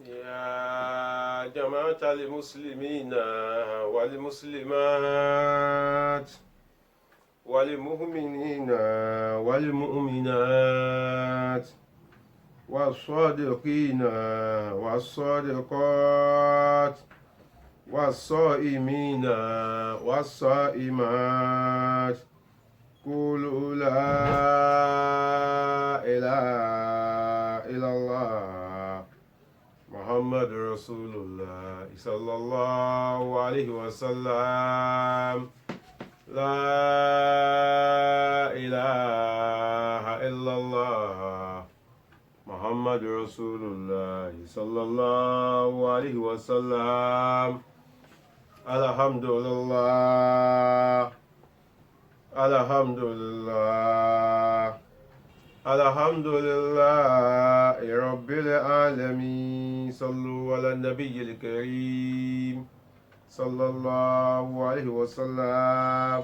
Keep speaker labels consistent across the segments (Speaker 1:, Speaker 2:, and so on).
Speaker 1: يا جماعة المسلمين والمسلمات والمؤمنين والمؤمنات والصادقين والصادقات والصائمين والصائمات قولوا لا إله إلا الله محمد رسول الله صلى الله عليه وسلم لا إله إلا الله محمد رسول الله صلى الله عليه وسلم الحمد لله الحمد لله الحمد لله رب العالمين صلوا على النبي الكريم صلى الله عليه وسلم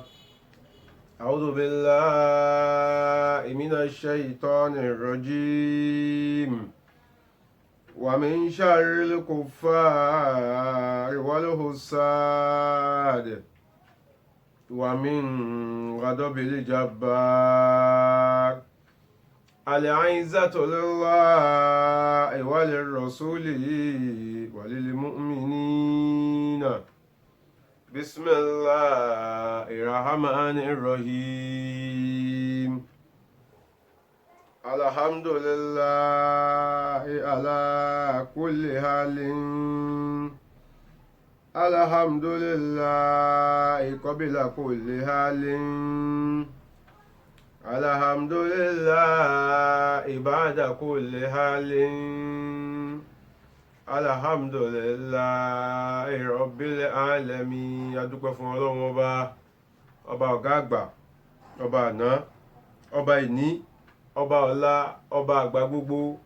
Speaker 1: أعوذ بالله من الشيطان الرجيم ومن شر الكفار والحساد ومن غضب الجبار العزة لله وللرسول وللمؤمنين بسم الله الرحمن الرحيم الحمد لله على كل حال الحمد لله قبل كل حال الحمد لله بعد كل حال الحمد لله رب العالمين. adúpẹ́ fún Ọlọ́run ọba ọ̀gá àgbà, ọba àná, ọba ìní, ọba ọ̀la, ọba àgbà gbogbo,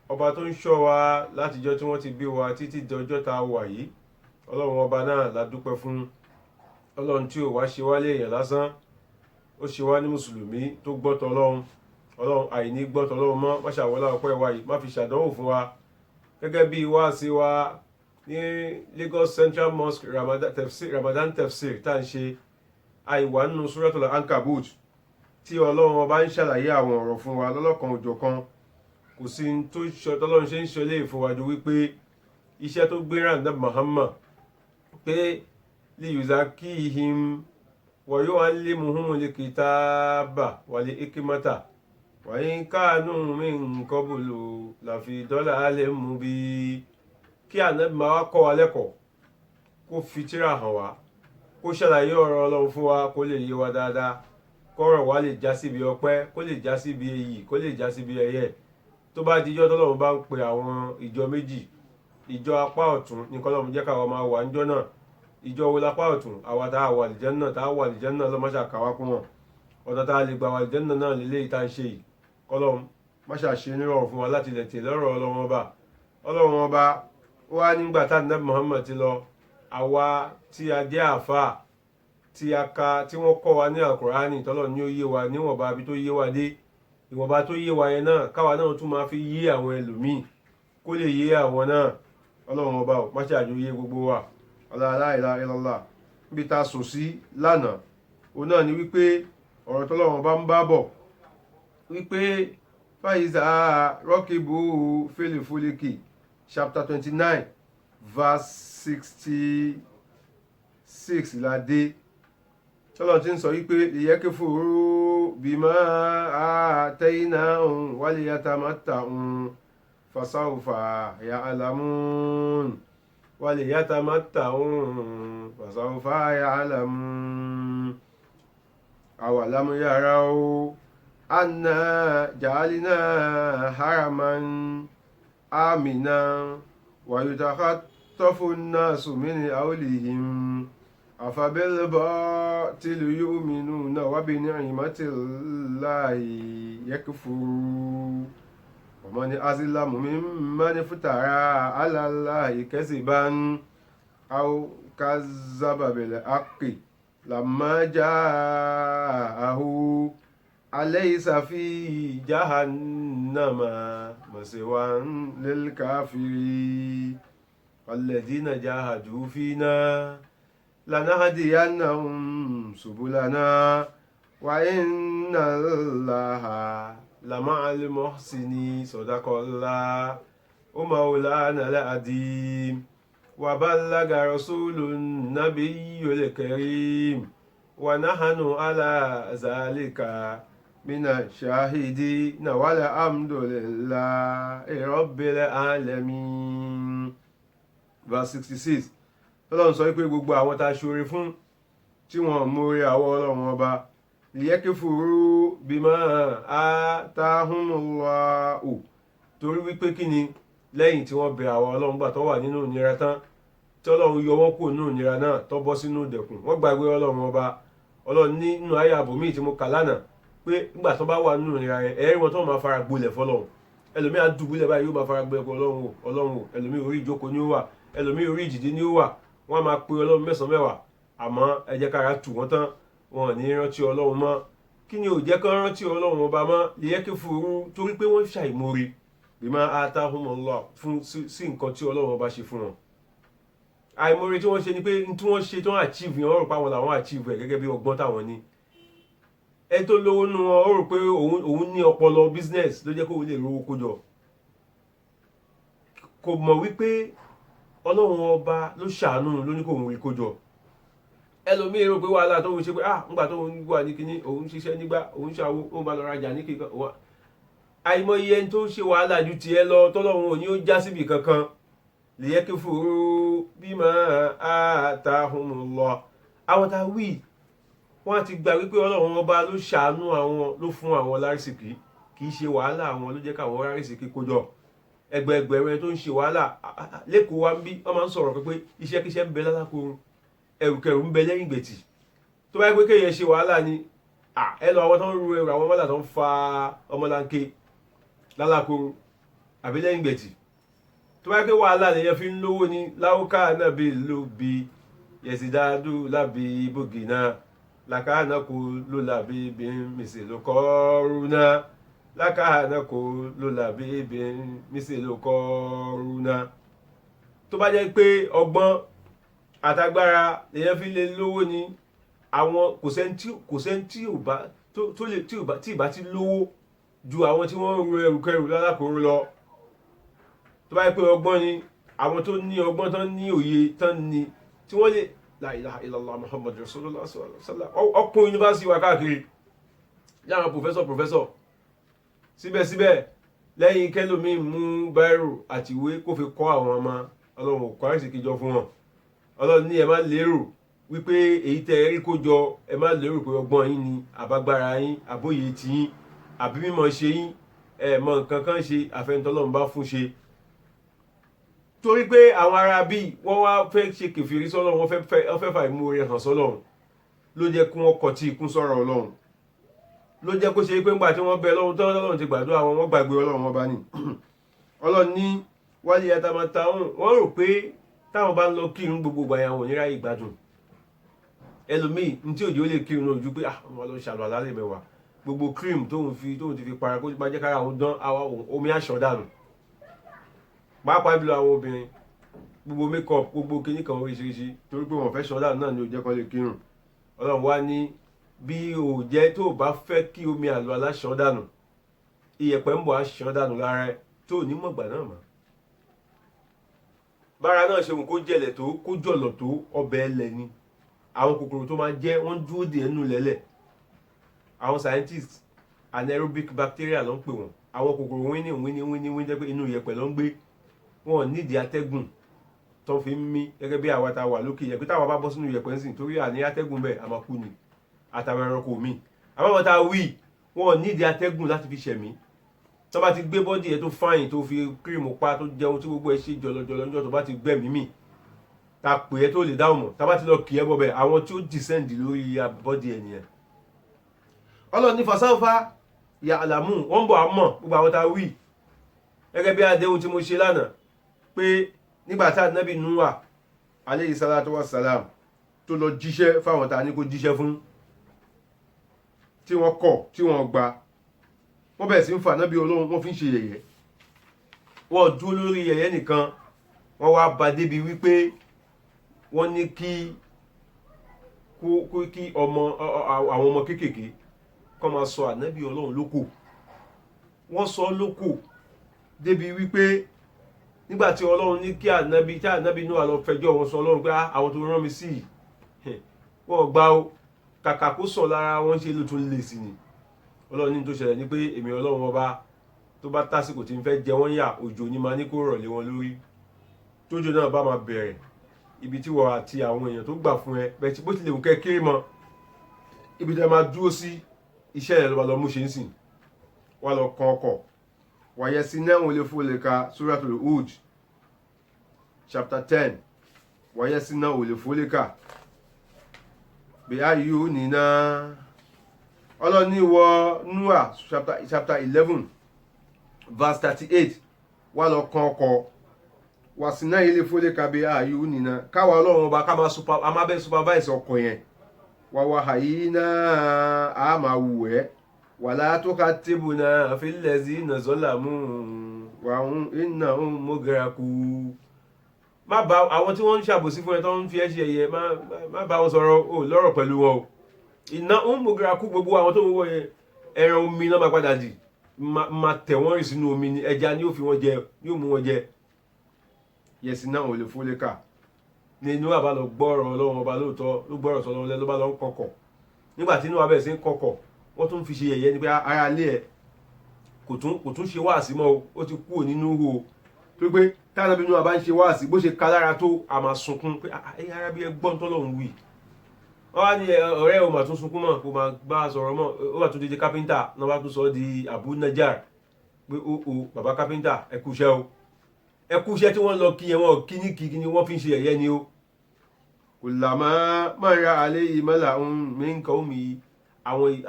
Speaker 1: ọba tó ń ṣọ́ wa látijọ́ tí wọ́n ti bí wa títí di ọjọ́ tá a wà yìí. Ọlọ́run ọba náà la dúpẹ́ fún. Ọlọ́run tí ò wá ṣe wá léèyàn lásán, ó ṣe wá ní mùsùlùmí tó gbọ́tọ̀ Ọlọ́run. Ọlọ́run àìní gbọ́tọ̀ Ọlọ́run mọ́ má ṣàwọlá ọpẹ́ wa yìí, má fi ṣàdánwò fún wa. Gẹ́gẹ́ bí wáàsí wa ní Lagos Central Mosque Ramadan Tafsir tá ń ṣe àìwá nínú Suratul Ankabut tí Ọlọ́run ọba ń ṣàlàyé àwọn ọ̀rọ̀ fún wa lọ́lọ́kan òjọ̀kan. Kò sí tó ṣọ tọ́lọ́run ṣe ń ṣọlé ìfowájú wípé iṣẹ́ tó gbé ránṣẹ́ Muhammad pé liyuzakihim wa yuallimuhumul kitaba wal hikmata wa in kanu min qablu lafi dalalin mubin. Kí Ànábì máa wá kọ́ wa lẹ́kọ̀ọ́, kó fi tírà hàn wá, kó ṣàlàyé ọ̀rọ̀ Ọlọ́run fún wa kó lè yé wa dáadáa, kọ́rọ̀ wa lè já síbi ọpẹ́, kó lè já síbi èyí, kó lè já síbi ẹ̀yẹ. Tó bá dijọ́ tọ́lọ́run bá ń pe àwọn ìjọ méjì, ìjọ apá ọ̀tún ní kọ́lọ́run jẹ́ káwa máa wà níjọ́ náà. Ìjọ wo lápá ọ̀tún? Àwa tá a wà àlìjánnà, tá a wà àlìjánnà lọ́mọ́ṣà káwá kún wọn. Ọ̀nà tá a lè gbà wà àlìjánnà náà lélẹ́yìí tá a ń ṣe yìí. Kọ́lọ́run máṣà ṣe nírọ̀rùn fún wa láti lè tẹ̀lé ọ̀rọ̀ Ọlọ́run ọba. Ọlọ́run ọba ó wá nígbà tá Ànábì Muhammad ti lọ, àwa tí a jẹ́ àáfàá tí a ka tí wọ́n kọ́ wa ní Al-Qur'ani tọ́lọ́run ní ó yé wa níwọ̀nba bí tó yé wa dé. Ìwọ̀nba tó yé wa yẹn náà káwa náà tún máa fi yé àwọn ẹlòmíì kó lè yé àwọn náà. Ọlọ́run ọba ò má ṣàjò yé gbogbo wa. La ilaha illallah. Níbi tá a sùn sí lánàá òun náà ni wípé ọ̀rọ̀ tọ́lọ́run ọba ń bá bọ̀ wípé fàyíṣà rọ́kìbù fílìfúlìkì chapter 29 verse 66 la dé. Tọ́lọ́run ti ń sọ wípé liyakfuru bima ataynahum waliyatamatta'u fasawfa ya'lamun waliyatamatta'u fasawfa ya'lamun. Awalam yaraw anna ja'alna haraman aminan wa yutakhaffafu an-nasu min hawlihim afabil-batili yu'minuna wa bi-ni'mati-llahi yakfurun. ومن أظلم ممن افترى على الله كذبا أو كذب بالحق لما جاءه أليس في جهنم مثوى للكافرين الذين جاهدوا فينا لنهدينهم سبلنا وإن الله لمع المحسنين صدق الله ومولانا العظيم وبلغ رسول النبي الكريم ونحن على ذلك من الشاهدين والحمد لله رب العالمين. Verse 66. Ọlọ́run sọ pé gbogbo àwọn tá a ṣoore fún tí wọ́n mórí àwọ Ọlọ́run ọba liyakfuru bima atahumullahu, torí wípé kí ni lẹ́yìn tí wọ́n bẹ àwọ Ọlọ́run gbà tó wà nínú ìnira tán tí Ọlọ́run yọ wọ́n kúrò nínú ìnira náà tó bọ́ sínú ìdẹ̀kùn wọ́n gbàgbé Ọlọ́run ọba. Ọlọ́run nínú ayé àbòmíì tí mo kà lánàá pé nígbà tó bá wà nínú ìnira yẹn ẹ̀rí wọn tó máa fara gbolẹ̀ fọlọ́run. Ẹlòmíì á dùbúlẹ̀ báyìí yóò máa fara gbolẹ̀ fún Ọlọ́run. Ẹlòmíì orí ìjókòó ni ó wà, ẹlòmíì orí ìjìdí ni ó wà. Wọ́n á máa pe Ọlọ́run mẹ́sàn-án mẹ́wàá àmọ́ ẹ jẹ́ kára tù wọ́n tán, wọn ò ní rántí Ọlọ́run mọ́. Kí ni ò jẹ́ kán rántí Ọlọ́run ọba mọ́? liyakfuru, torí pé wọ́n ṣàìmoore bima atahumullah fún sí nǹkan tí Ọlọ́run ọba ṣe fún wọn. Àìmoore tí wọ́n ṣe ni pé tí wọ́n ṣe tí wọ́n achieve yẹn wọ́n rò pé àwọn làwọn achieve ẹ̀ gẹ́gẹ́ bí ọgbọ́n táwọn ní. Ẹ tó lówó nú wọn ó rò pé òun ní ọpọlọ business ló jẹ́ kó lè rówó kójọ. Kò mọ̀ wípé Ọlọ́run ọba ló ṣàánú ló ní kó òun rí kójọ. Ẹlòmíì rò pé wàhálà tó ń ṣe pé nígbà tó ń wà ní kíní òun ṣiṣẹ́ nígbà òun ṣàwó òun bá lọ rajà ní kíkan. Àìmọye ẹni tó ń ṣe wàhálà ju tiẹ̀ lọ tọ́lọ́run ò ní ó já síbì kankan. liyakfuru bima atahumullah. Àwọn tá wí wọ́n ti gbà wípé Ọlọ́run ọba ló ṣàánú àwọn, ló fún àwọn lárísìkí, kì í ṣe wàhálà àwọn ló jẹ́ káwọn lárísìkí kójọ. Ẹgbẹ̀ẹgbẹ̀rún tó ń ṣe wàhálà lẹ́kọ̀ọ́ wa ń bí wọ́n máa ń sọ̀rọ̀ pé iṣẹ́kíṣẹ́ ń bẹ lálákòóró, ẹrùkẹrù ń bẹ lẹ́yìn gbètì. Tó bá yẹ pé kéèyàn ṣe wàhálà ni ẹ lọ àwọn tó ń ru ẹrù àwọn ọmọlà tó ń fa ọmọlanke lálákòóró àbí lẹ́yìn gbètì. Tó bá yẹ pé wàhálà lèyàn fi ń lówó ni láwùká náà bí ló bi yẹ̀sìdádù lábí bògì náà lákàánà kò ló làbí bí mèsì ló kọ́ọ́rù náà lákàánà kò ló làbí bí mèsì ló kọ́ọ́rù náà. Tó bá jẹ́ pé ọgbọ́n àtagbára lèyàn fi lè lówó ni àwọn kò sẹ́ni tí ìbá ti lówó ju àwọn tí wọ́n ń ru ẹrùkẹrù lálákòóró lọ. Tó bá yẹ pé ọgbọ́n ni àwọn tó ní ọgbọ́n tán ní òye tán ni tí wọ́n lè la ilaha illallah muhammadu rasulullah sallallahu alaihi wasallam ọkùn yunifásitì wà káàkiri láwọn pòfẹ́sọ̀ síbẹ̀síbẹ̀ lẹ́yìn kẹlòmí mú báírò àti ìwé kó fi kọ́ àwọn ọmọ Ọlọ́run ò kọ́ àìsíkí jọ fún wọn. Ọlọ́run ní ẹ má lérò wípé èyí tẹ́ rí kó jọ, ẹ má lérò pé ọgbọ́n yín ni àbágbára yín àbóyè tí yín àbí mímọ̀ ṣe yín mọ nǹkan kan ṣe àfẹnitọ́lọ́run bá fún ṣe. Torí pé àwọn ará bíi wọ́n wá fẹ́ ṣe kèfèrí sọ́lọ́run, wọ́n fẹ́ fà ìmúre hàn sọ́lọ́run ló jẹ́ kí wọ́n kọtí ikún sọ̀rọ̀ Ọlọ́run, ló jẹ́ kó ṣe pé ńgbà tí wọ́n bẹ lọ́run tán Ọlọ́run ti gbàdúrà wọn, wọ́n gbàgbé Ọlọ́run wọn bá ní. Ọlọ́run ní wálé yatamata wọ́n rò pé táwọn bá ń lọ kírun gbogbo ìgbà yẹn àwọn òníra ìgbádùn. Ẹlòmíì ní tí òjò lè kírun ojú pé wọ́n lọ ṣàlọ́ alálẹ̀ mẹ́wàá gbogbo cream tóun ti fi para kó má jẹ́ kára àwọn dán omi aṣọ dànù. Pàápàá jùlọ àwọn obìnrin gbogbo makeup gbogbo kíní kan oríṣiríṣi torí pé wọ́n fẹ́ ṣọ́ dànù náà ni ó jẹ́ kó lè kírun. Ọlọ́run wá ní bí ò jẹ́ tó bá fẹ́ kí omi àlọ́ aláṣọ dànù iyẹ̀pẹ̀ ń bọ̀ aṣọ dànù lára ẹ̀ tó ní mọ̀gbà náà mọ́. Bára náà ṣe wọn kó jẹ̀lẹ̀ tó kó jọ̀lọ̀ tó ọbẹ̀ ẹlẹ̀ ni àwọn kòkòrò tó máa jẹ́ wọ́n dúró dè ẹnu lẹ́lẹ̀. Àwọn scientists anaerobic bacteria ló ń pè wọ́n, àwọn kòkòrò wíní jẹ́ pé inú iyẹ̀pẹ̀ ló ń gbé, wọn ò nídìí atẹ́gùn tó fi ń mí gẹ́gẹ́ bí àwa ta wà lókè yẹ̀pẹ̀ táwa bá bọ́ sínú iyẹ̀pẹ̀ ń sìn torí àní atẹ́gùn bẹ́ẹ̀ a máa kú ni àtàwọn ẹranko mi. Àwọn ta wí wọn ò nídìí atẹ́gùn láti fi ṣẹ̀mí. Tó bá ti gbé bọ́dì ẹ̀ tó fáyìn tó fi kírìmù pa tó jẹun tí gbogbo ẹ̀ ṣe jọlọjọlọ níjọ́ tó bá ti gbẹ̀mí mì ta pè é tó lè dáhùn mọ̀ tá bá ti lọ kì í ẹ́ bọ́bẹ̀ àwọn tí ó descend lórí bọ́dì ẹ̀ nìyẹn. Ọlọ́run ní fasawfa ya'lamun wọ́n bọ̀ àmọ́ gbogbo àwọn ta wí gẹ́gẹ́ bí àdéhùn tí mo ṣe lánàá pé nígbà tá Ànábì Nuwa alayhi salatu wassalam tó lọ jíṣẹ́ fáwọn ta ní kó jíṣẹ́ fún tí wọ́n kọ̀ tí wọ́n gba wọ́n bẹ̀rẹ̀ sí ń fa ànábì ọlọ́run wọ́n fi ń ṣe yẹ̀yẹ́ wọ́n dúró lórí yẹ̀yẹ́ nìkan wọ́n wá bá débi wípé wọ́n ní kí àwọn ọmọ kéékèèké kọ́ máa sọ ànábì ọlọ́run lókò wọ́n sọ lókò débi wípé nígbàtí ọlọ́run ní kí ànábì Nóà lọ fẹjọ́ wọn sọ ọlọ́run pé àwọn tó rán mi sí wọ́n gbá ó kàkà kó sọ lára wọn ṣe ló tún lè sí ni ọlọ́run ní tó ṣẹlẹ̀ ní pé èmi ọlọ́run ọba tó bá tásìkò tí ń fẹ́ jẹ wọ́n yà òjò ní máa ní kó rọ̀ lé wọn lórí tójò náà bá máa bẹ̀rẹ̀ ibi tí wọ́n àti àwọn èèyàn tó gbà fún ẹ bẹ́ẹ̀ tí bó ti lè wù kẹ́ kéré mọ́ ibi tí a máa dúró sí iṣẹ́ rẹ̀ lọ́ba lọ mú ṣe ń sìn wá lọ kan ọkọ̀ wàyẹ sí náà wọlé fún olè ka Suratul Hud chapter 10 wàyẹ sí náà wọlé fún olè ka bí ayé ò ní náà ọlọ́ni wọ Noah chapter 11 verse 38 wá lọ kan ọkọ̀ wà sí náà ilé fún olè ka bí ayé ò ní náà káwa ọlọ́run ọba ká máa bẹ́ supervise ọkọ̀ yẹn wà wà hàyí náà a máa wù ẹ́ wàlá tó ká tébù náà fílẹ̀sí nàzọ́là mú wàhún iná mọ́gàrakú má bá àwọn tí wọ́n ń ṣàbòsí fún ẹ tó ń fi ẹ́ ṣe ẹ̀yẹ má bá wọn sọ̀rọ̀ ò lọ́rọ̀ pẹ̀lú wọn o iná mọ́gàrakú gbogbo àwọn tó ń wọ́ yẹn ẹran omi náà máa padà dì máa tẹ̀ wọ́n rìn sínú omi ni ẹja ni yóò fi wọn jẹ yóò mú wọn jẹ yẹsì náà ò lè fólé kà ní inú àbá lọ gbọ́rọ̀ ọlọ́run ọba lóòótọ́ ló gbọ́rọ̀ sọ lọ́wọ́ ló bá lọ ń kọkọ̀ nígbà tí inú wa bẹ̀rẹ̀ sí ń kọkọ̀ wọ́n tún fi ṣe yẹ̀yẹ́ ni pé ara lé ẹ̀ kò tún ṣe wáàsí mọ́ ó ti kúrò nínú ihò tó pé táwọn abínú àbá ń ṣe wáàsí bó ṣe ká lára tó a máa sunkún pé ẹ̀yin ara bí ẹgbọ́n tọ́lọ́run wí wọ́n wá ní ọ̀rẹ́ ò mà tún sunkún mọ́ kò máa bá a sọ̀rọ̀ mọ́ ó wà tún dédé kápẹ́ńtà náà wá tún sọ di Abu Najar pé ó bàbá kápẹ́ńtà ẹ kú iṣẹ́ o ẹ kú iṣẹ́ tí wọ́n lọ kí yẹn wọ́n kí ní kí ni wọ́n fi ń ṣe yẹ̀yẹ́ ni ó kò làmọ́ mọ́ra alẹ́ yìí mọ́là mi ń kọ́ mi yìí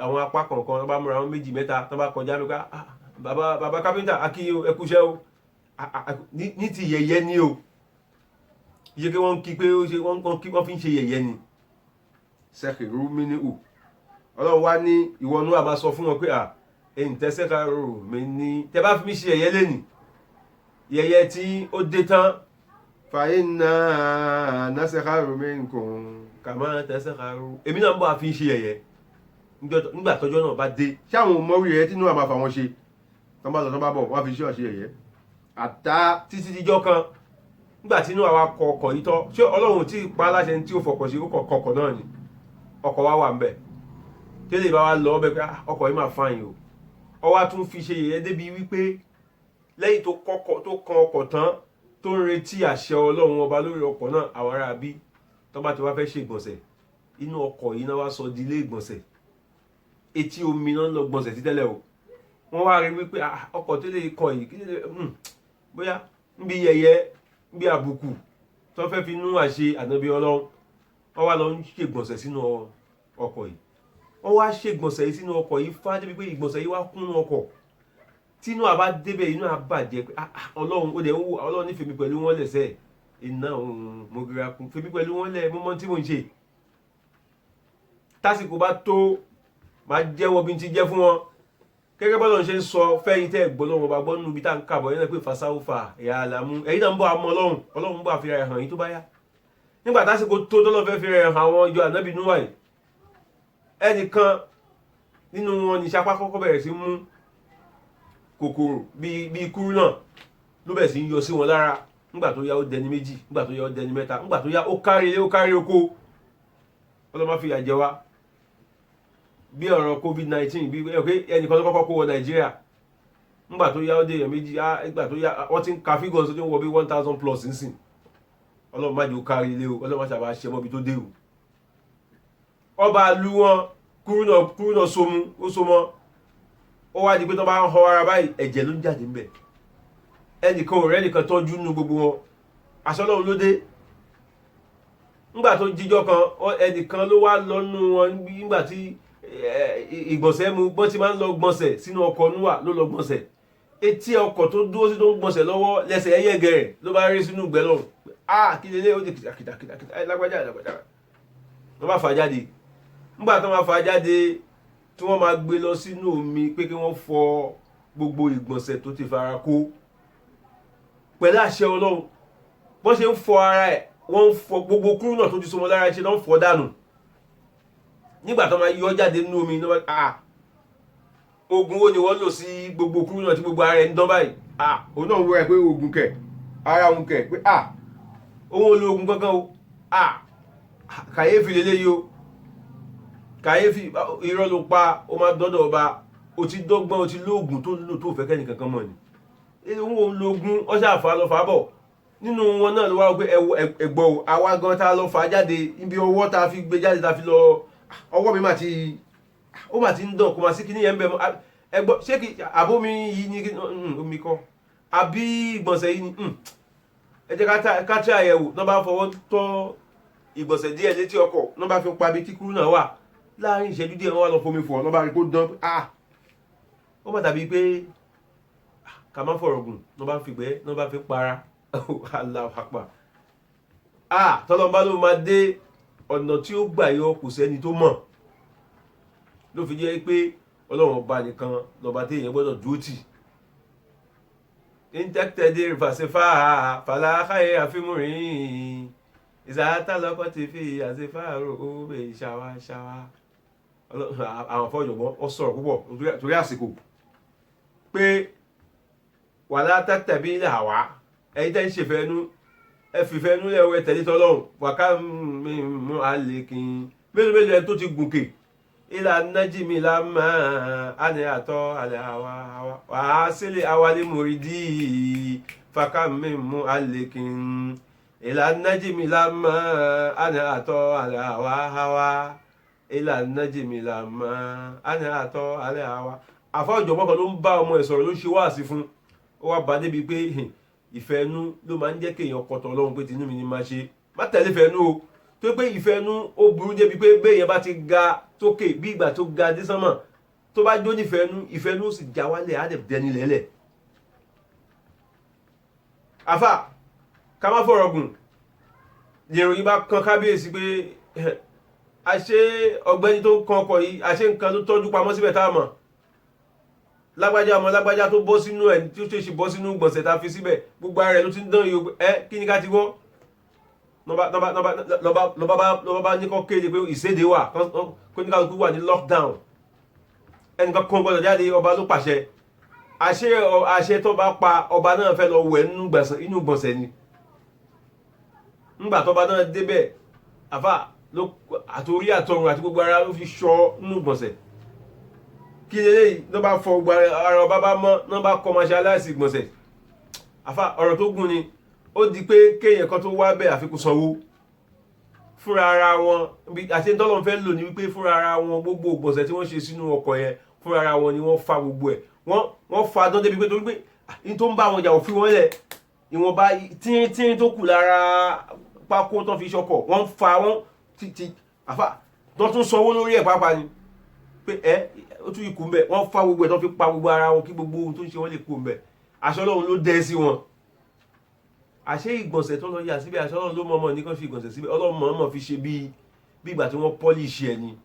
Speaker 1: àwọn apá kọ̀ọ̀kan tó bá múra wọn méjì mẹ́ta tó bá kọjá lóka bàbá kápẹ́ńtà akíyè ẹkúṣẹ́ o ní ti yẹ̀yẹ́ ni o iye kí wọ́n kí pé wọ́n fi ń ṣe yẹ̀yẹ́ ni sẹ́kì rú mí ní ù ọlọ́run wá ní ìwọ̀nú àbá sọ fún wọn pé ẹ̀yìn tẹ́sẹ́ka rò mí ní tẹ́ bá fi mí ṣe yẹ̀yẹ́ lẹ́nì yẹ̀yẹ́ tí ó dé tán fàyè náà násẹ́ka rò mí nǹkan kàmá tẹ́sẹ́ka rò èmi náà ń bọ̀ àfi ń ṣe yẹ̀yẹ́ nígbà tọ́jọ́ náà bá dé ṣé àwọn ọmọrí ẹ tí Nóà máa fà wọn ṣe tán bá lọ tán bá bọ̀ wọ́n fi ṣe ọ̀ṣẹ́ ẹ̀yẹ́ àtá títí díjọ́ kan nígbà tí Nóà wá kọ ọkọ̀ yìí tọ́ ṣé ọlọ́run tí pa aláṣẹ tí ó fọkọ̀ sí ọkọ̀ náà ni ọkọ̀ wá wà ń bẹ̀ tẹ́lẹ̀ bá wá lọ ọbẹ̀ pé ọkọ̀ yìí máa fààyàn o ọwá tún fi ṣe yẹ̀yẹ́ débi wípé lẹ́yìn tó kan ọkọ̀ tán tó ń retí àṣẹ ọlọ́run ọba lórí ọkọ̀ náà àwọn ará bí tó bá ti wá fẹ́ ṣe ìgbọ̀nsẹ̀ inú ọkọ̀ yìí náà wá sọ di ilé ìgbọ̀nsẹ̀ etí omi náà lọ gbọ̀nsẹ̀ sí tẹ́lẹ̀ o wọ́n wá rí wípé ọkọ̀ tó lè kọ yìí kí lè bóyá níbi yẹ̀yẹ́ níbi àbùkù tó fẹ́ fi Nóà ṣe ànábì ọlọ́run wọ́n wá lọ ń ṣègbọ̀nsẹ̀ sínú ọkọ̀ yìí wọ́n wá ṣègbọ̀nsẹ̀ yìí sínú ọkọ̀ yìí fá débi pé ìgbọ̀nsẹ̀ yìí wá kún ọkọ̀ tí Nóà bá débẹ̀ inú àbàjẹ́ pé ọlọ́run ó dẹ̀ ń wò ọlọ́run ní fèmí pẹ̀lú wọn lẹ̀sẹ̀ iná mọ̀gìràkùn fèmí pẹ̀lú wọn lẹ̀ mọ́mọ́ tí mò ń ṣe tásìkò bá tó máa jẹ́wọ́ bí n ti jẹ́ fún wọn gẹ́gẹ́ bọ́lọ̀ ṣe ń sọ fẹ́yìn tẹ́ gbọ́lọ́wọ́ bá gbọ́ nínú ibi tá ń kàbọ̀ yẹn pé fasáwùfà ẹ̀yà àlàmú ẹ̀yìn náà ń bọ̀ àmọ́ ọlọ́run ń bọ̀ àfihàn ẹ̀hàn yìí tó bá yá nígbà tásìkò tó tọ́lọ́ fẹ́ fi rẹ̀ hàn àwọn ìjọ ànábì Nóà yìí ẹnìkan nínú wọn ní sapá kọ́kọ́ bẹ̀rẹ̀ sí mú kòkòrò bíi kúrú náà ló bẹ̀rẹ̀ sí ń yọ sí wọn lára nígbà tó yá ó dẹni méjì nígbà tó yá ó dẹni mẹ́ta nígbà tó yá ó kárí ilé ó kárí oko ọlọ́mọ fi yà jẹ wá bí ọ̀rọ̀ COVID-19 bí ẹnìkan tó kọ́kọ́ kó wọ Nàìjíríà nígbà tó yá ó dé èèyàn méjì nígbà tó yá wọ́n ti ń ka fígọ̀ tó ti ń wọ bí 1000 plus nísìn ọlọ́run má jẹ́ ó kárí ilé o ọlọ́run má ṣàbá ṣe mọ́bi tó dé o ọba lu wọn kúrú náà so mọ́ ó wá di pé tó bá ń họ ara báyìí ẹ̀jẹ̀ ló ń jáde ńbẹ̀ ẹnìkan ò rẹ́ nìkan tọ́jú nínú gbogbo wọn aṣọ ọlọ́run ló dé nígbà tó jíjọ́ kan ẹnìkan ló wá lọ́nu wọn nígbà tí ìgbọ̀nsẹ̀ mu bọ́n ti máa ń lọ gbọ̀nsẹ̀ sínú ọkọ̀ Nóà ló lọ gbọ̀nsẹ̀ etí ọkọ̀ tó dúró sí tó ń gbọ̀nsẹ̀ lọ́wọ́ lẹ́sẹ̀ ẹyẹ gẹ̀rẹ̀ ló bá rí sínú ìgbẹ́ lọ́rùn kí lélẹ́ ó di kìtàkìtà lágbájá wọ́n bá fà jáde nígbà tó máa fà jáde tí wọ́n máa gbé lọ sínú omi pé kí wọ́n fọ gbogbo ìgbọ̀nsẹ̀ tó ti fara kó pẹ̀lú àṣẹ Ọlọ́run. Bọ́n ṣe ń fọ ara ẹ̀, wọ́n ń fọ gbogbo kúrú náà tó ti so mọ́ lára ṣe náà ń fọ dànù. Nígbà tó máa yọ jáde nínú omi náà, oògùn wo ni wọ́n lò sí gbogbo kúrú náà tí gbogbo ara ẹ̀ ń dán báyìí? Òun náà ń wọ ẹ̀ pé oògùn kẹ̀, ara òun kẹ̀ pé òun ò lo oògùn kankan o. Kàyéfì lélẹ́yìí o, kàyéfì, irọ́ ló pa, ó máa dọ́dọ̀ ọba, o ti dọ́gbọ́n, o ti lóògùn tó lò tó fẹ́ kẹ́ni kankan mọ̀ ni. Òun ò lo oògùn, ọṣà àfà lọ fà bọ̀. Nínú wọn náà ló wá pé ẹ̀gbọ́n o, àwa gan tá lọ fà jáde, ibi ọwọ́ tá fi gbé jáde tá fi lọ, ọwọ́ mi mà ti ń dàn, kò máa sí kíní yẹn ń bẹ̀ mọ́. Ẹ̀gbọ́n ṣé kí àbómi yìí ní omi kọ́ àbí ìgbọ̀nsẹ̀ yìí ni, ẹ jẹ́ ká tí àyẹ̀wò. Náà bá fọwọ́ tọ́ ìgbọ̀nsẹ̀ díẹ̀ létí ọkọ̀, náà bá fi pa bí tí kúrú náà wà. Láàárín ìṣẹ́jú díẹ̀ wọ́n wá lọ fomi fọ̀, náà bá rí kó dán. Ó má dàbí pé ká má fọ̀rọ̀ gùn, náà bá fi gbẹ́, náà bá fi para. Allahu Akbar. Tọ́lọ́mbá ló máa dé ọ̀nà tí ó gbà yọ kò sẹ́ni tó mọ̀. Ló fi jẹ́ pé Ọlọ́run ọba nìkan lọ́ba tí èèyàn gbọ́dọ̀ dúró tì. Intẹ́kítẹ́dé fàṣẹfà fàlàkàyè àfimúrin ìsàtà lọ́kọ́ ti fi àṣefàárò òwe ṣàwáṣàwá. Àwọn afọ́jọ̀gbọ́n ọ sọ̀rọ̀ púpọ̀ torí àsìkò pé wàlá tàbí ilẹ̀ àwá ẹ̀yin tẹ́ ń ṣe fẹ́nu ẹ fi fẹ́nu lẹ́wọ́ tẹ̀lé tọ́lọ́run wàká mímú àlékìn mélòó mélòó ẹ tó ti gùnkè ilà nájìmí lámà àní àtọ́ àlẹ́ àwa wàá sílẹ̀ awálé mùrídì fàká mímú àlékìn ilà nájìmí lámà àní àtọ́ àlẹ́ àwa ilà nájìmí lámà àní àtọ́ àlẹ́ àwa. Àfáà ọ̀jọ̀gbọ́n kan ló ń bá ọmọ ẹ̀ sọ̀rọ̀, ló ń ṣe wáàsí fún, ó wá bá débi pé ìfẹ́ inú ló máa ń jẹ́ kéèyàn kọtọ̀ Ọlọ́run pé tinú mi ni máa ṣe, má tẹ̀lé ìfẹ́ inú o. Tó pé ìfẹ́ inú ó burú débi pé béèyàn bá ti ga tókè bí ìgbà tó ga dé sánmọ̀, tó bá jó nífẹ̀ẹ́ inú, ìfẹ́ inú ó sì já wálẹ̀ á dẹ̀ dẹni lẹ́lẹ̀. Àfà ká má fọ̀rọ̀ gùn, ìròyìn bá kan kábíyèsí pé àṣé ọ̀gbẹ́ni tó kan ọkọ̀ yìí, àṣé nǹkan tó tọ́jú pamọ́ síbẹ̀ tá a mọ̀. Lágbájá ọmọ lágbájá tó bọ́ sínú ẹ̀ tí ó ṣe ṣì bọ́ sínú gbọ̀nsẹ̀ tá fi síbẹ̀, gbogbo ara rẹ̀ ló ti ń dán yìí kí ni ká ti wọ́. Lọ́ba bá ní kọ́ kéde pé ìséde wà, kó ní kálukú wà ní lockdown, ẹnìkan kan gbọ́dọ̀ jáde, ọba ló pàṣẹ. Àṣẹ tó bá pa ọba náà fẹ́ lọ wẹ̀ nínú gbọ̀nsẹ̀ ni. Nígbà tọ́ba náà débẹ̀, àfà àtòrí àtọrun àti gbogbo ara ló fi ṣọ́ nínú gbọ̀nsẹ̀. Kí lélẹ́yìí ló bá fọ gbogbo ara ọba bá mọ́, náà bá kọ́ mọ́ṣáláṣí gbọ̀nsẹ̀. Àfà ọ̀rọ̀ tó gùn ni, ó di pé kéèyàn kan tó wá bẹ̀ àfikún sanwó fúnra ara wọn. Àti tọ́lọ́run fẹ́ lò ní wípé fúnra ara wọn gbogbo gbọ̀nsẹ̀ tí wọ́n ṣe sínú ọkọ̀ yẹn, fúnra ara wọn ni wọ́n fa gbogbo ẹ̀. Wọ́n fa dán débi pé torí pé ní tó ń bá wọn jà òfin wọn lẹ̀, ìwọ̀nba tíín tó kù lára pákó tó fi ṣọkọ̀, wọ́n fa wọn títí àfà tó tún sanwó lórí ẹ̀ pàápàá ni pé ó tún ikú ń bẹ̀, wọ́n fa gbogbo ẹ̀ tó fi pa gbogbo ara wọn kí gbogbo ohun tó ń ṣe wọ́n lè kú ń bẹ̀. Àṣẹ Ọlọ́run ló dẹ́ sí wọn. Àṣẹ ìgbọ̀nsẹ̀ tó lọ yà síbẹ̀, àṣẹ Ọlọ́run ló mọ̀ọ́mọ̀ ní kán fi ìgbọ̀nsẹ̀ síbẹ̀. Ọlọ́run mọ̀ọ́mọ̀ fi ṣe bí ìgbà tí wọ́n pọ́líṣì ẹ̀ ni.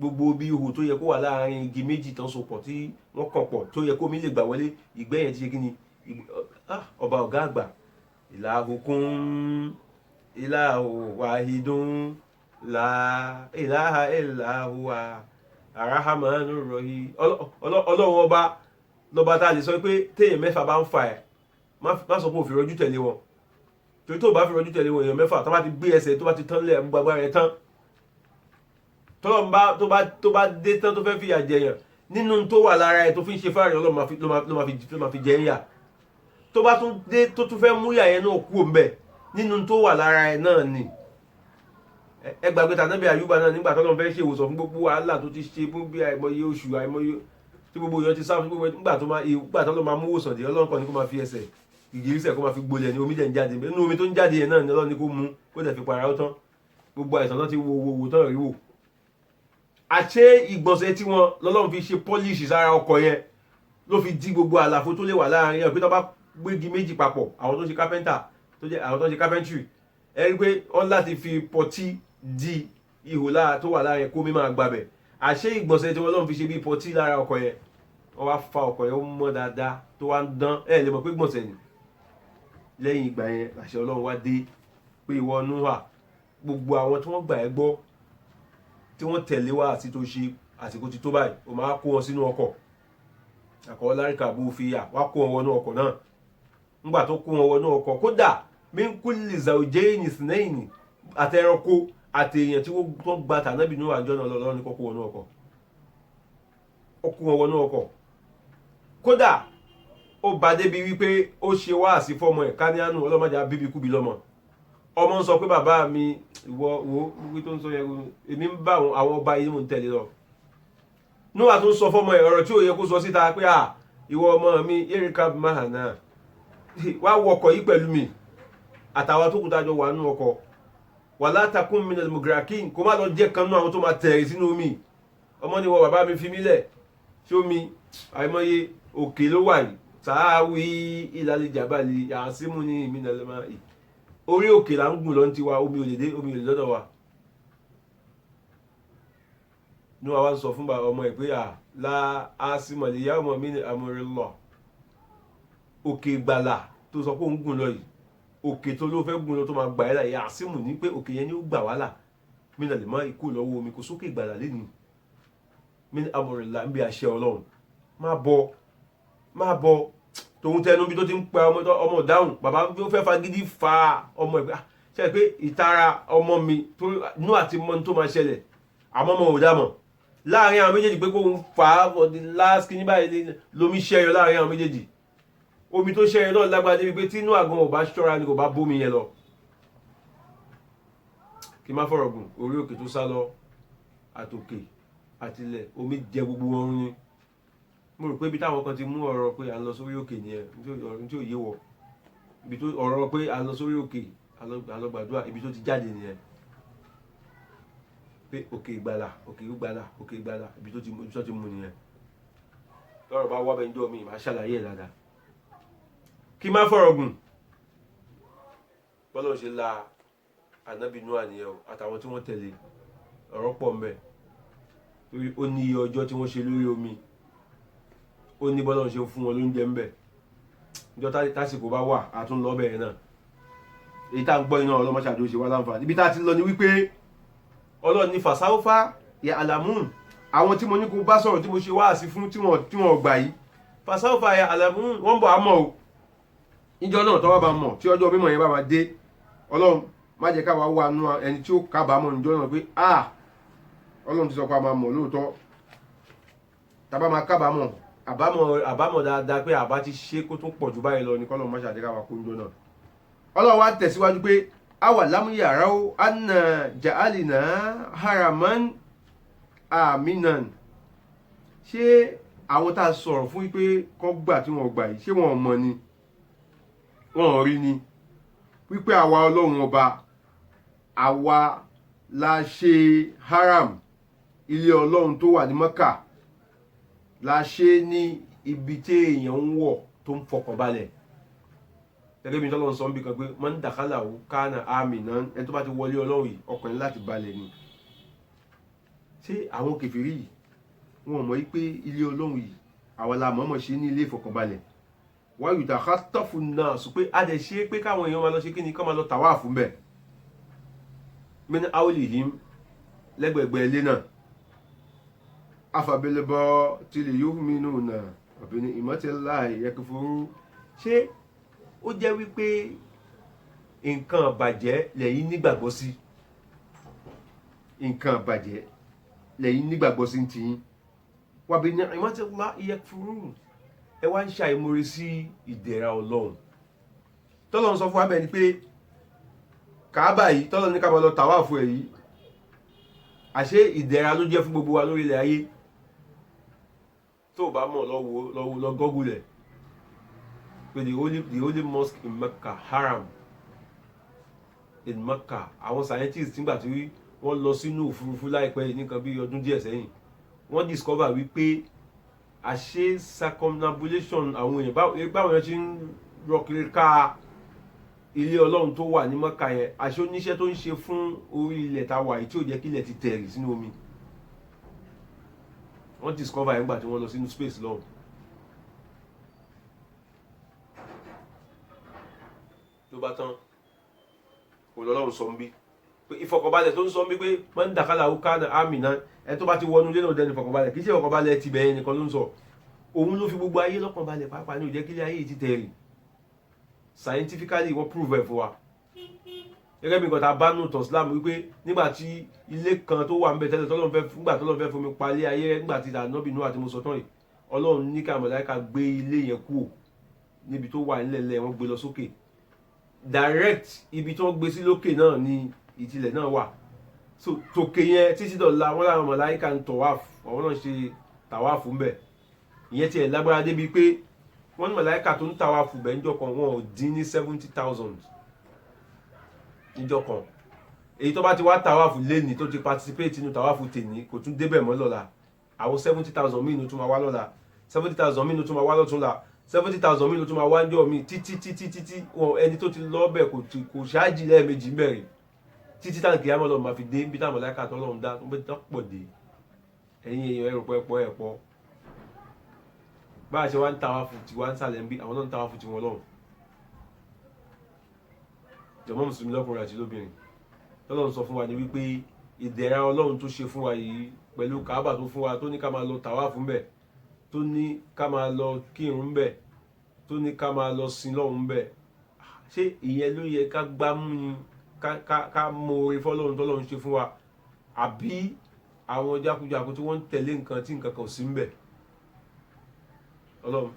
Speaker 1: Gbogbo bí ihò tó yẹ kó wà láàárín igi méjì tán so pọ̀ tí wọ́n kàn pọ̀ tó yẹ kó mi lè gbà wọlé, ìgbẹ́ yẹn ti ṣe kí ni. Ọba ọ̀gá àgbà ìlàhùkún ìlàhù wàhídùn la ilaha illa huwa arahamanu rohi. Ọlọ́run ọba lọ́ba tá a lè sọ pé téèyàn mẹ́fà bá ń fa ẹ̀, má sọ pé ó fi rọjú tẹ̀lé wọn, torí tó bá fi rọjú tẹ̀lé wọn èèyàn mẹ́fà tó bá ti gbé ẹsẹ̀ tó bá ti tán lẹ̀ gbàgbà rẹ̀ tán, tó bá dé tán tó fẹ́ fìyà jẹyàn nínú tó wà lára ẹ̀ tó fi ń ṣe fáàrí Ọlọ́run ló máa fi jẹ ń yà. Tó bá tún dé tó tún fẹ́ mú yà yẹn náà kú òǹbẹ̀ nínú tó wà lára ẹ̀ náà ni. Ẹ gbàgbé tànábì Àyùbá náà nígbà tó lọ́n fẹ́ ṣe ìwòsàn fún gbogbo wàhálà tó ti ṣe fún bí àìmọye oṣù àìmọye tí gbogbo èèyàn ti sáfún gbogbo nígbà tó lọ́ máa mú ìwòsàn dé, Ọlọ́run kan ní kó máa fi ẹsẹ̀ ìgìrísẹ̀ kó máa fi gbolẹ̀ ní omi dẹ̀ ń jáde, nínú omi tó ń jáde yẹn náà ni Ọlọ́run ní kó mú kó dẹ̀ fi para ó tán, gbogbo àìsàn tó ti wo tán rí wò. Àṣé ìgbọ̀nsẹ̀ tí wọn lọ́lọ́run fi ṣe pọ́líṣì sára ọkọ̀ yẹn ló fi dí gbogbo àlàfo tó lè wà láàrin ẹ̀ pé tó bá gbégi méjì papọ̀, àwọn tó ń ṣe kápẹ́ntà àwọn tó ń ṣe kápẹ́ntìrì, ẹ rí pé wọ́n láti fi pọtí di ihò tó wà láàrin kó mi máa gbabẹ̀. àṣé ìgbọ̀nsẹ̀ tí Ọlọ́run fi ṣe bí pọtí lára ọkọ̀ yẹn wọ́n wá fa ọkọ̀ yẹn ó mọ́ dáadáa tó wá ń dán ẹ̀ lè mọ̀ pé gbọ̀nsẹ̀ ni. Lẹ́yìn ìgbà yẹn àṣẹ Ọlọ́run wá dé pé ìwọ Núhà gbogbo àwọn tí wọ́n gbà ẹ́ gbọ́ tí wọ́n tẹ̀lé wá àti tó ṣe àsìkò ti tó báyìí ó máa kó wọn sínú ọkọ̀ àkọ́ láríkà bó fi yà wá kó wọn wọnú ọkọ̀ náà. Nígbà tó kó wọn wọnú ọkọ̀ kódà min kulli zawjayni ithnayni àtẹranko àti èèyàn tí wọ́n gba tànábì Núhà àjọ náà lọ́wọ́ ní kókó wọnú ọkọ̀ ó kó wọn wọnú ọkọ̀. Kódà ó bá débi wípé ó ṣe wáàsí fọ́mọ ẹ̀ Káníánù ọlọ́mọdé abíbí kúbi lọ́mọ. Ọmọ ń sọ pé bàbá mi ìwọ wo wípé tó ń sọ yẹn èmi ń bá àwọn ọba yìí mò ń tẹ̀lé lọ. Núhà tó ń sọ fọ́mọ ẹ̀ ọ̀rọ̀ tí ò yẹ kó sọ síta pé ìwọ ọmọ mi erika mahana wá wọ ọkọ̀ yìí pẹ̀lú mi àtàwọn tó kù tájọ wà nínú ọkọ̀ wala takun minal mugrakin kó má lọ jẹ́ kan nínú àwọn tó máa tẹ̀rì sínú omi. Ọmọ ni wọ bàbá mi fi mí lẹ̀ ṣé omi àìmọye òkè ló wà yìí sàáwí ilal jabali ya'simuni minal ma'i orí òkè là ń gùn lọ ti wa omi ò lè dé omi ò lè lọ́dọ̀ wa. Núhà wá ń sọ fún ọmọ ẹ̀ pé la asima al-yawma min amrillah òkè ìgbàlà tó sọ pé òun gùn lọ yìí òkè tó ló fẹ́ gùn lọ tó máa gbà ẹ́ là ya'simu ní pé òkè yẹn ni ó gbà wá là minal ma'i kú lọ́wọ́ omi kò sókè ìgbàlà lẹ́nu min amrillah ń bí àṣẹ Ọlọ́run má bọ tòun tẹnu bí tó ti ń pa ọmọ dáhùn bàbá tó fẹ́ fagídí fa ọmọ ẹ̀ ṣe pé ìtara ọmọ mi tó nú àti mọ́ tó máa ṣẹlẹ̀ àmọ́ ọmọ ò dámọ̀ láàrin àwọn méjèèjì pé kó ń fà á for the last kí ní báyìí lomi ṣẹyọ láàrin àwọn méjèèjì omi tó ṣẹyọ náà lágbára débi pé tí inú àgbọn ò bá ṣọ́ra ni kò bá bómi yẹn lọ. Kí má fọ̀rọ̀ gùn orí òkè tó sá lọ àtòkè àtilẹ̀ omi jẹ gbogbo wọn ni. Mo rò pé ibi táwọn kan ti mú ọ̀rọ̀ pé à ń lọ sórí òkè nìyẹn ọ̀rọ̀ tí ò yé wọ ibi tó ọ̀rọ̀ pé à ń lọ sórí òkè à lọ gbàdúrà ibi tó ti jáde nìyẹn pé òkè ìgbàlà ibi tó ti mú nìyẹn. Lọ́rọ̀ bá wá bẹ́ẹ̀ ń jọ mi màá ṣàlàyé ẹ̀ dáadáa. Kí má fọ̀rọ̀ gùn bọ́lá ṣe la ànábì Núhà nìyẹn àtàwọn tí wọ́n tẹ̀lé ọ̀rọ̀ pọ̀ mbẹ̀ torí ó ní iye ọjọ́ tí wọ́n ṣe lórí omi ó ní bọ́lá ṣe fún wọn lóúnjẹ ńbẹ̀ níjọ́ tásìkò bá wà á tún lọ bẹ̀rẹ̀ náà èyí tá ń gbọ́ iná ọlọ́mọṣàdó ṣe wá láǹfààní ibi tá a ti lọ ni wípé Ọlọ́run ní fasawfa ya'lamun àwọn tí mo ní kó bá sọ̀rọ̀ tí mo ṣe wáàsí fún tí wọ́n gbà yìí fasawfa ya'lamun wọ́n bọ̀ á mọ̀ o níjọ́ náà tọ́wọ́ bá mọ̀ tí ọjọ́ mímọ̀ yẹn bá máa dé Ọlọ́run má jẹ́ káwa wà nú ẹni tí ó kábàámọ̀ níjọ́ náà pé Ọlọ́run ti sọ pé a máa mọ̀ lóòótọ́ tàbá máa kábàámọ̀ àbámọ̀ dáadáa pé àbá ti ṣe kó tún pọ̀ jù báyìí lọ ní kọ́lọ́run má ṣàdé káwa kó níjọ́ náà. Ọlọ́run wá tẹ̀síwájú pé awa lam yarau anna ja'alina haraman aminan ṣé àwọn tá a sọ̀rọ̀ fún wípé kọ́ gbà tí wọ́n gbà yìí ṣé wọ́n mọ̀ ni wọ́n rí ni wípé àwa Ọlọ́run ọba àwa la ṣe haram ilé Ọlọ́run tó wà ní Mẹ́kà la ṣe ní ibi tí èèyàn ń wọ̀ tó ń fọkàn balẹ̀ gẹ́gẹ́ bí tọ́lọ́run sọ ń bí kan pé man dakhalahu kana aminan ẹni tó bá ti wọlé Ọlọ́run yìí ọkàn láti balẹ̀ ni. Ṣé àwọn kèfèrí yìí wọn mọ̀ pé ilé Ọlọ́run yìí àwọn la mọ̀ọ́mọ̀ ṣe ní ilé ìfọkànbalẹ̀ wa yutakhatafu an-nas pé a dẹ̀ ṣe pé káwọn èèyàn máa lọ ṣe kí ni kọ́ máa lọ tàwáàfù ń bẹ̀ min awlihim lẹ́gbẹ̀gbẹ̀ ilé náà afabil batili yu'minuna wa bi ni'matillahi yakfurun. Ṣé ó jẹ́ wípé nǹkan bàjẹ́ lẹ́yìn nígbàgbọ́ sí nǹkan bàjẹ́ lẹ́yìn nígbàgbọ́ sí ti yín wa bi ni'matillahi yakfurun ẹ wá ń ṣàìmoore sí ìdẹ̀ra Ọlọ́run. Tọ́lọ́run sọ fún abẹ́ ni pé Káàbà yìí tọ́lọ́run ní ká máa lọ tàwáàfù ẹ̀ yìí àṣé ìdẹ̀ra ló jẹ́ fún gbogbo wa lórí ilẹ̀ ayé tó bá mọ̀ lọ gọ́gùlẹ̀ pé the only mosque in Mecca haram in Mecca àwọn scientists nígbà tí wọ́n lọ sínú òfurufú láìpẹ́ yìí nìkan bí ọdún díẹ̀ sẹ́yìn wọ́n discover wípé àṣé circumnavigation àwọn èèyàn báwọn èèyàn ṣe ń rọkiri ká ilé Ọlọ́run tó wà ní Mecca yẹn àṣé oníṣẹ́ tó ń ṣe fún orí ilẹ̀ tá wà yìí tí ò jẹ́ kí ilẹ̀ ti tẹ̀rì sínú omi wọ́n discover ẹ̀ ńgbà tí wọ́n lọ sínú space lọ́hùn. ló bá tán Ọlọ́run sọ ń bí pé ìfọkànbalẹ̀ tó ń sọ ń bí pé máa ń dàkálà òkà àmì náà ẹ tó bá ti wọnú ilé náà dẹni ìfọkànbalẹ̀ kì í ṣe ìfọkànbalẹ̀ ti bẹ̀yẹn nìkan ló ń sọ òun ló fi gbogbo ayé lọ́kànbalẹ̀ pàápàá ní òjẹ́ kílé ayé yìí ti tẹ̀rì scientifically wọ́n prove ẹ̀ fún wa gẹ́gẹ́ bí nǹkan tá a bá nù tàn Islam wípé nígbà tí ilé kan tó wà ń bẹ tẹ́lẹ̀ tọ́lọ́run fẹ́ fomi palẹ̀ ayé nígbà tí ànábì Nóà àti mo sọ tán yìí Ọlọ́run ní ká màláíkà gbé ilé yẹn kúrò níbi tó wà nílẹ̀ wọ́n gbé lọ sókè direct ibi tí wọ́n gbé sí lókè náà ni ìtìlẹ̀ náà wà so tòkè yẹn títí dọ̀la wọn làwọn màláíkà ń tọ̀wáàfù àwọn náà ṣe tàwáàfù ń bẹ̀ ìyẹn tiẹ̀ lágbára débi pé wọ́n ní màláíkà tó ń tàwáàfù bẹ̀ níjọ́ kan wọn ò dín ní 70,000 níjọ́ kan èyí tó bá ti wá tàwáàfù léni tó ti participate nínú tàwáàfù tèní kò tún débẹ̀ mọ́ lọ́la àwọn 70,000 míì ló tún máa wá lọ́la 70,000 míì ló tún máa wá lọ́túnla 70,000 míì ló tún máa wá ń jọ míì títí wọn ẹni tó ti lọ bẹ̀ kò ṣáàjì lẹ́ẹ̀mejì mẹ́rin títí táǹkì àmọ́ lọ́ọ́ máa fi dé bí táwọn màláíkà tó lọ́run dá tó pọ̀ dé ẹ̀yin èèyàn ẹ̀rọ ẹ̀pọ̀ bá a ṣe wá ń tàwáàfù tí wá ń sàlẹ̀ ń bí àwọn náà ń tàwáàfù tí wọ́n lọ́run jọmọ́ mùsùlùmí lọ́kùnrin àti lóbìnrin tọ́lọ́run sọ fún wa ní wípé ìdẹ̀ra Ọlọ́run tó ṣe fún wa yìí pẹ̀lú Káàbà tó fún wa tó ní ká máa lọ tàwáàfù ń bẹ̀ tó ní ká máa lọ kírun ń bẹ̀ tó ní ká máa lọ sin lọ́hùn ń bẹ̀ ṣé ìyẹn ló yẹ ká gbámú ni ká mọ oore fọ́lọ́run tọ́lọ́run ṣe fún wa àbí àwọn jákujàku tí wọ́n ń tẹ̀lé nǹkan tí nǹkan kan sí ń bẹ̀ Ọlọ́run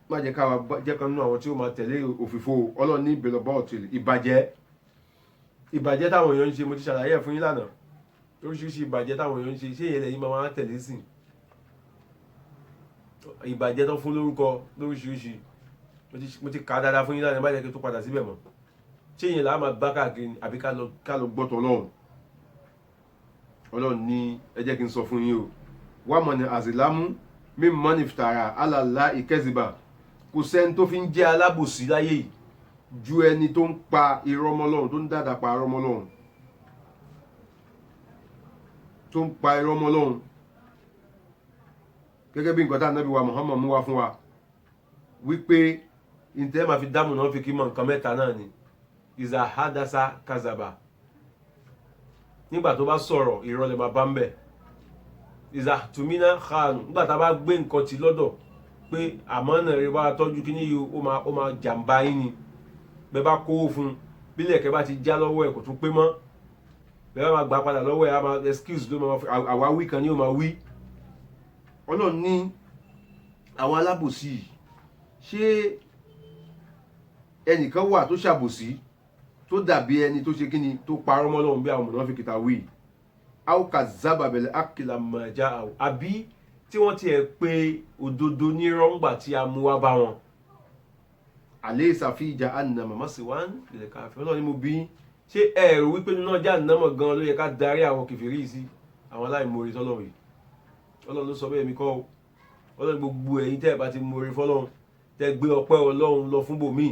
Speaker 1: má jẹ́ káwa jẹ́ kan nínú àwọn tí ó máa tẹ̀lé òfìfo Ọlọ́run ní ìbẹ̀lọ̀bọ̀ ọ̀tẹ̀lẹ̀ ìbàjẹ́ táwọn èèyàn ń ṣe mo ti ṣàlàyé ẹ̀ fún yín lánàá oríṣiríṣi ìbàjẹ́ táwọn èèyàn ń ṣe ṣé ìyẹn lẹ́yìn máa tẹ̀lé sí ìbàjẹ́ tó fún lórúkọ lóríṣiríṣi mo ti kà á dáadáa fún yín lánàá má jẹ́ kí n tó padà síbẹ̀ mọ́ ṣé ìyẹn làá máa bá káàkiri àbí ká lọ gbọ́tọ̀ Ọlọ́run ní ẹ jẹ́ kí n sọ fún yín o wà mọ̀ ní àzìlámú mímọ́ ní fìtàrà alàlá ìkẹ́zìbà kò sẹ́ni tó fi ń jẹ́ alábòsí láyé yìí ju ẹni tó ń pa irọ́ mọ́ Ọlọ́run tó ń dàdà pa irọ́ mọ́ Ọlọ́run tó ń pa irọ́ mọ́ Ọlọ́run gẹ́gẹ́ bí nǹkan tá Ànábì wa Muhammad mú wá fún wa wípé ìtẹ́ máa fi dámù náà fi kí mọ̀ nǹkan mẹ́ta náà ni ìzà hadasa kazaba nígbà tó bá sọ̀rọ̀ irọ́ lè máa bá ń bẹ̀ ìzà tùmínà khanu nígbà tá a bá gbé nǹkan tì lọ́dọ̀ pé àmọ́ náà rí wá tọ́jú kí ní yìí ó máa jàǹbá yín ni bẹ́ẹ̀ bá kówó fún un bílẹ̀ kẹ́ bá ti já lọ́wọ́ ẹ̀ kò tún pé mọ́ bẹ́ẹ̀ bá máa gbà padà lọ́wọ́ ẹ̀ á máa excuse ló máa fi àwáwí kan ní ó máa wí Ọlọ́run ní àwọn alábòsí ṣé ẹnìkan wà tó ṣàbòsí tó dàbí ẹni tó ṣe kíni tó parọ́ mọ́ Ọlọ́run bí àwọn mùnáfíkí tá wí áwùkà zábàbẹ̀lẹ̀ àkìlà màjá àbí tí wọ́n ti ẹ̀ pé òdodo ní rọ́ngbà tí a mú wá bá wọn àlẹ́ ìsàfihàn àná màmá sí wá nílẹ̀ káfíń Ọlọ́run ni mo bí ṣé ẹ̀rù wípé nínú ọjà nàmọ̀ gan ló yẹ ká darí àwọn kèfèrí sí àwọn aláìmoore tọ́lọ́run yìí Ọlọ́run ló sọ bẹ́ẹ̀ mi kọ́ o Ọlọ́run gbogbo ẹ̀yin tẹ́ ẹ̀ bá ti moore fọ́lọ́run tẹ́ gbé ọpẹ́ Ọlọ́run lọ fún bòmíì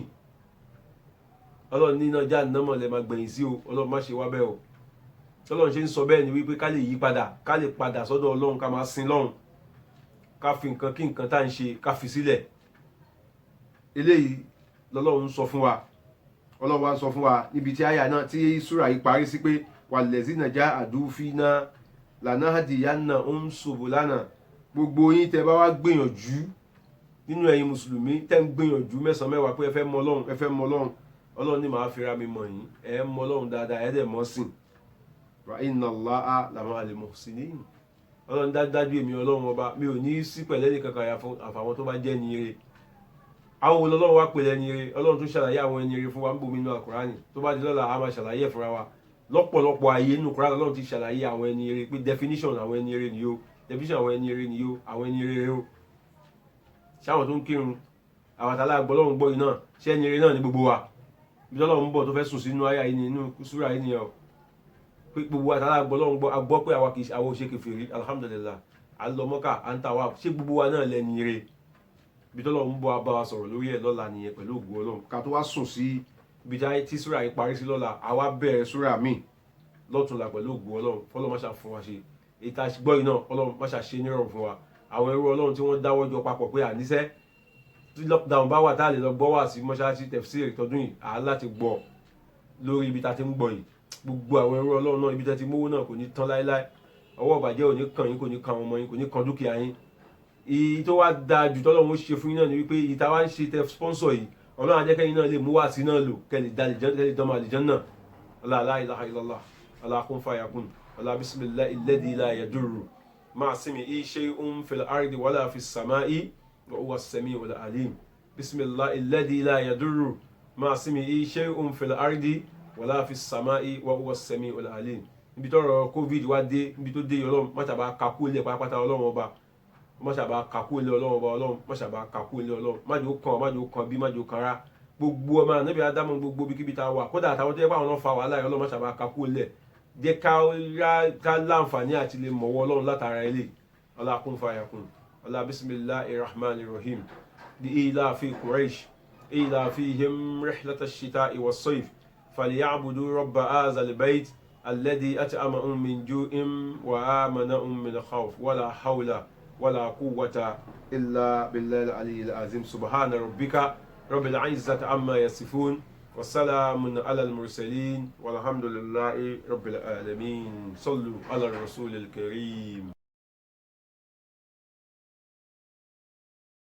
Speaker 1: Ọlọ́run nínú ọjà nàmọ̀ lẹ́ máa gbẹ̀yìn sí o Ọlọ́run má ṣe wá bẹ́ẹ̀ o Ọlọ́run ṣe ń sọ bẹ́ẹ̀ ni wípé ká lè yí padà ká lè padà sọ́dọ̀ Ọlọ́run ká máa sin Ọlọ́run ká fi nǹkan kí nǹkan tá à ń ṣe ká fi sílẹ̀ eléyìí lọ́lọ́run sọ fún wa Ọlọ́run wa sọ fún wa níbi tí àyà náà tí súrà yìí parí sí pé wàlẹ́sìnà já àdúfínà lànà àdìyànà ó ń ṣòbò lánàá gbogbo yín tẹ́ bá wá gbìyànjú nínú ẹ̀yin mùsùlùmí tẹ́ ń gbìyànjú mẹ́sàn-án mẹ́wàá pé ẹ fẹ́ mọ Ọlọ́run Ọlọ́run ní màá fira mi mọ̀ yín ẹ mọ Ọlọ́run dáadáa ẹ dẹ̀ mọ́ sìn wa inna Allaha lamaal muhsinin Ọlọ́run dájú èmi Ọlọ́run ọba mi ò ní sí pẹ̀lẹ́ ní kankan àfàwọn tó bá jẹ́ ní ire àwọn Ọlọ́run wá pẹ̀lẹ́ ní ire Ọlọ́run tún ṣàlàyé àwọn ẹni ire fún wa ń bomi nínú Al-Qur'ani tó bá di lọ́la a máa ṣàlàyé fúnra wa lọ́pọ̀lọpọ̀ ayé nínú Qur'an Ọlọ́run ti ṣàlàyé àwọn ẹni ire pé definition àwọn ẹni ire nìyó definition àwọn ẹni ire nìyó àwọn ẹni ire o ṣáwọn tó ń kírun àwọn àtàlà gbọ́lọ́run gbọ́ iná ṣé ẹni ire náà ní gbogbo wa bí Ọlọ́run bọ̀ tó fẹ́ sùn sínú àyà yìí nínú súrà yìí nìyẹn o pé gbogbo àtàlà gbọ́lọ́run gbọ́ agbọ́ pé àwọn òṣè kèfèrí alhamdulillah alọ́mọ́ká àǹtàwà ṣé gbogbo wa náà lẹ́ni ire bí Ọlọ́run bọ̀ bá wa sọ̀rọ̀ lórí ẹ̀ lọ́la nìyẹn pẹ̀lú ògo Ọlọ́run ká tó wá sùn sí ibi tí súrà yìí parí sí lọ́la àwa bẹ̀rẹ̀ súrà míì lọ́tùnla pẹ̀lú ògo Ọlọ́run fọlọ́mọṣà fún wa ṣe ìta gbọ́ iná ọlọ́run má ṣàṣe nírọ̀rùn fún wa àwọn ẹrú ọlọ́run tí wọ́n dáwọ́ jọ papọ̀ pé àníṣẹ́ tí lockdown bá wà tá a lè lọ gbọ́ wá sí mọ́ṣáláṣí tafsir tọdún yìí láti gbọ́ lórí ibi tá a ti ń gbọ́ yìí gbogbo àwọn ẹrú ọlọ́run náà ibi tá a ti mówó náà kò ní tán láéláé ọwọ́ ìbàjẹ́ ò ní kàn yín kò ní kan ọmọ yín kò ní kan dúkìá yín èyí tó wá da jù tọ́lọ́run ó ṣe fún yín náà ni wípé ìta wá ń ṣe tẹ sponsor yìí ọlọ́run ajẹ́kẹ́yìn náà lè mú wá sí náà lò kẹ́lẹ̀ dánmọ̀ àlìján náà la ilaha illallah Allah kun fayakun Allah bismillahi alladhi la yadurru ma'a ismihi shay'un fil ardi wala fis sama'i wa huwa as-sami'ul alim bismillahi alladhi la yadurru ma'a ismihi shay'un fil ardi wala fis sama'i wa huwa as-sami'ul alim níbi tọ́rọ̀ covid wá dé níbi tó dé ọlọ́run má ṣàbá kakú ilé pátápátá ọlọ́run ọba má ṣàbá kakú ilé ọlọ́run ọba ọlọ́run má ṣàbá kakú ilé ọlọ́run májò kan bí májò kan rá gbogbo ọmọ ànábì ádámù gbogbo bíkíbi tá a wà kódà àtàwọn tó yẹ pé àwọn náà fa wàhálà yẹn ọlọ́run má ṣàbá kakú ilé jẹ́ ká láǹfààní àti lè mọ̀wọ́ ọlọ́run látara ilé Allah kun fayakun Allah bismillahir rahmanir rahim di ila fi quraish ila fihim rihlatash shita'i was-sayf falyabudu rabb hadha al-bayt الذي أطعمهم من جوع وآمنهم من خوف ولا حول ولا قوة إلا بالله العلي العظيم سبحان ربك رب العزة عما يصفون والسلام على المرسلين والحمد لله رب العالمين صلوا على الرسول الكريم